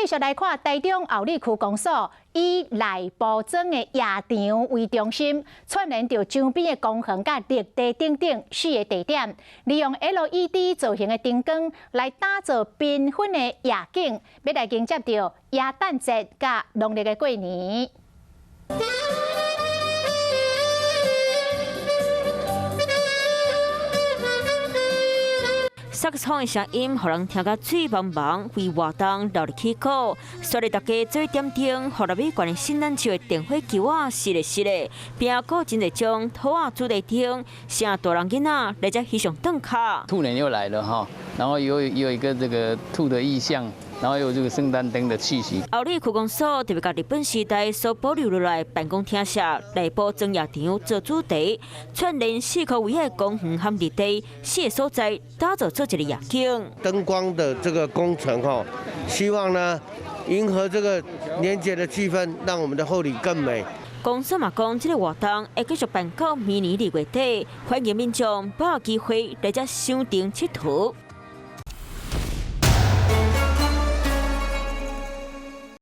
继续来看台中后里区公所以内部庄的夜场为中心，串联着周边的公园甲绿地等等4个地点，利用 LED 造型的灯光来打造缤纷的夜景，要来迎接着耶诞节甲农历的过年。 萨克斯风的声音，互人听甲嘴茫茫，为活动闹热起鼓，所以大家做点灯，互入美观的圣诞树的电火球啊，是的，并个真侪种土啊主题灯，像大人囡仔来遮翕相打卡。兔年又来了哈，然后有一个这个兔的意象。 然后有这个圣诞灯的气息。后里区公所特别甲日本时代所保留落来办公厅舍内部装夜场做主题，串联4个位的公园和绿地4个所在，打造做一个夜景。灯光的这个工程哈，希望呢迎合这个年节的气氛，让我们的后里更美。 公所嘛讲，这个活动会继续办到明年2月底，欢迎民众把握机会来遮赏灯佚佗。